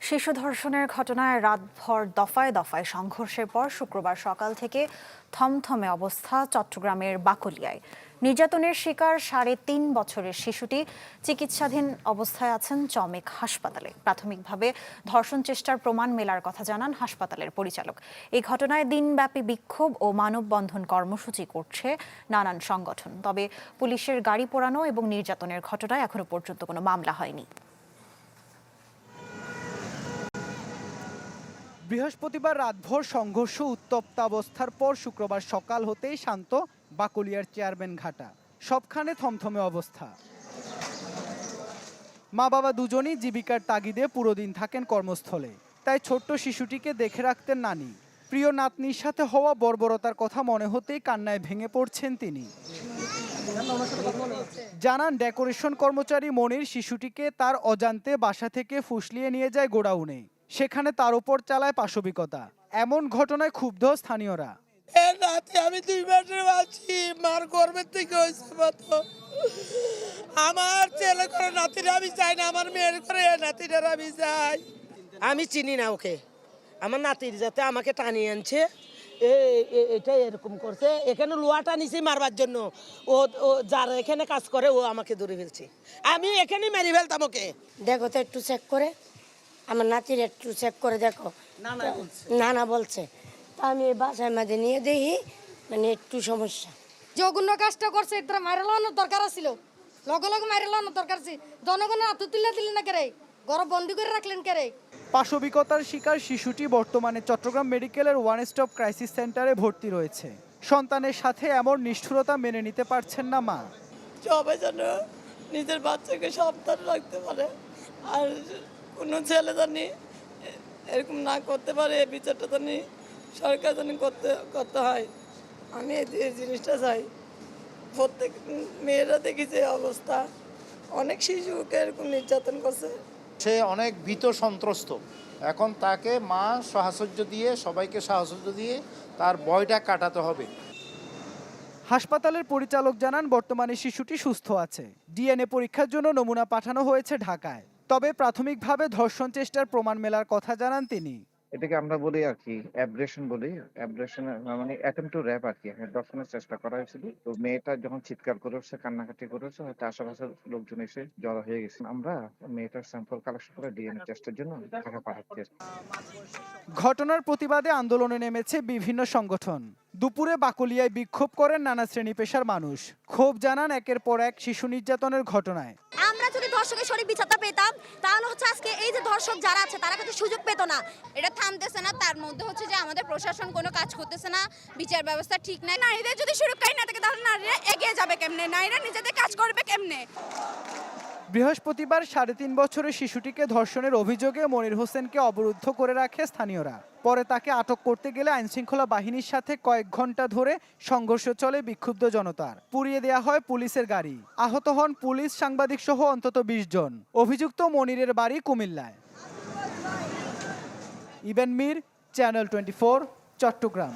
শিশু ধর্ষণের ঘটনায় রাতভর দফায় দফায় সংঘর্ষের পর শুক্রবার সকাল থেকে থমথমে অবস্থা চট্টগ্রামের বাকলিয়ায়। নির্যাতনের শিকার ৩.৫ বছরের শিশুটি চিকিৎসাধীন অবস্থায় আছেন চমেক হাসপাতালে। প্রাথমিকভাবে ধর্ষণ চেষ্টার প্রমাণ মেলার কথা জানান হাসপাতালের পরিচালক। এই ঘটনায় দিনব্যাপী বিক্ষোভ ও মানববন্ধন কর্মসূচি করছে নানান সংগঠন। তবে পুলিশের গাড়ি পোড়ানো এবং নির্যাতনের ঘটনায় এখনো পর্যন্ত কোনো মামলা হয়নি। বৃহস্পতিবার রাতভর সংঘর্ষ উত্তপ্ত অবস্থার পর শুক্রবার সকাল হতেই শান্ত বাকলিয়ার চেয়ারম্যান ঘাটা। সবখানে থমথমে অবস্থা। মা বাবা দুজনই জীবিকার তাগিদে পুরো দিন থাকেন কর্মস্থলে, তাই ছোট্ট শিশুটিকে দেখে রাখতেন নানি। প্রিয় নাতনির সাথে হওয়া বর্বরতার কথা মনে হতেই কান্নায় ভেঙে পড়ছেন তিনি। জানান, ডেকোরেশন কর্মচারী মনির শিশুটিকে তার অজান্তে বাসা থেকে ফুসলিয়ে নিয়ে যায় গোডাউনে। সেখানে তার উপর চালায় পাশবিকতা। এমন ঘটনায় ক্ষুব্ধ স্থানীয়রা। আমি 2 মাসের বাঁচি, মার গর্ভের থেকে হয়েছে মতো। আমার ছেলে করে নাতিরা আমি চাই না, আমার মেয়ের করে নাতিরা আমি চাই। আমি চিনি না ওকে, আমার নাতির যাতে আমাকে টানিয়ে আনছে, এটা এরকম করছে। এখানে লোহাটা নিছি মারবার জন্য, ও যারা এখানে কাজ করে ও আমাকে ধরে ফেলছে। আমি এখানে মেরে ফেলতাম ওকে। দেখো তো একটু চেক করে, আমার নাতির একটু চেক করে দেখো। না বলছে। তা আমি বাসায় মাঝে নিয়ে দেখি মানে একটু সমস্যা। জঘন্য কাজটা করছে, এটা মাইরে লাগানোর দরকার ছিল, লগে লগে মাইরে লাগানোর দরকার ছিল। জনগণের হাতে তুলে দিলেন না কেরে, ঘর বন্দি করে রাখলেন কেরে। পাশবিকতার শিকার শিশুটি বর্তমানে চট্টগ্রাম মেডিকেলের ওয়ান স্টপ ক্রাইসিস সেন্টারে ভর্তি রয়েছে। সন্তানের সাথে এমন নিষ্ঠুরতা মেনে নিতে পারছেন না মা। সবাই যেন নিজের বাচ্চাকে সাবধান রাখতে পারে, আর কোনো ছেলে জানি এরকম না করতে পারে। এই বিচারটা জানি সরকার জানি করতে হয়। আমি এই জিনিসটা চাই। প্রত্যেক মেয়েরা দেখেছে অবস্থা, অনেক শিশুকে এরকম নির্যাতন করছে। সে অনেক ভীত সন্ত্রস্ত। এখন তাকে মা সাহায্য দিয়ে, সবাইকে সাহায্য দিয়ে তার ভয়টা কাটাতে হবে। হাসপাতালের পরিচালক জানান, বর্তমানে শিশুটি সুস্থ আছে। ডিএনএ পরীক্ষার জন্য নমুনা পাঠানো হয়েছে ঢাকায়। তবে প্রাথমিকভাবে ধর্ষণ চেষ্টার প্রমাণ মেলার কথা জানান তিনি। এটাকে আমরা বলি আর কি অ্যাব্রেশন বলি। অ্যাব্রেশন মানে অ্যাটেম্প টু র‍্যাপ আর কি। ধর্ষণের চেষ্টা করা হয়েছিল। তো মেয়েটা যখন চিৎকার করে উঠছে, কান্নাকাটি করে উঠছে, হয়তো আশেপাশের লোকজন এসে জড়ো হয়ে গেছে। আমরা মেয়েটার স্যাম্পল কালেকশন করে ডিএনএ টেস্টের জন্য ঢাকা পাঠাচ্ছি। ঘটনার প্রতিবাদে আন্দোলনে নেমেছে বিভিন্ন সংগঠন। দুপুরে বাকলিয়ায় বিক্ষোভ করেন নানা শ্রেণী পেশার মানুষ। ক্ষোভ জানান একের পর এক শিশু নির্যাতনের ঘটনায়। আমরা যদি ধর্ষকের সঠিক বিচারটা পেতাম, তাহলে হচ্ছে আজকে এই যে ধর্ষক যারা আছে তারা কিন্তু সুযোগ পেত না। এটা থামতেছে না, তার মধ্যে হচ্ছে যে আমাদের প্রশাসন কোনো কাজ করতেছে না, বিচার ব্যবস্থা ঠিক নাই। নারীদের যদি সুরক্ষাই না থাকে তাহলে নারীরা এগিয়ে যাবে কেমনে, নারীরা নিজেদের কাজ করবে কেমনে? বৃহস্পতিবার ৩.৫ বছরের শিশুটিকে ধর্ষণের অভিযোগে মনির হোসেনকে অবরুদ্ধ করে রাখে স্থানীয়রা। পরে তাকে আটক করতে গেলে আইনশৃঙ্খলা বাহিনীর সাথে কয়েক ঘন্টা ধরে সংঘর্ষ চলে বিক্ষুব্ধ জনতার। পুড়িয়ে দেয়া হয় পুলিশের গাড়ি। আহত হন পুলিশ, সাংবাদিক সহ অন্তত ২০ জন। অভিযুক্ত মনিরের বাড়ি কুমিল্লায়। ইবেন মীর, চ্যানেল 24, চট্টগ্রাম।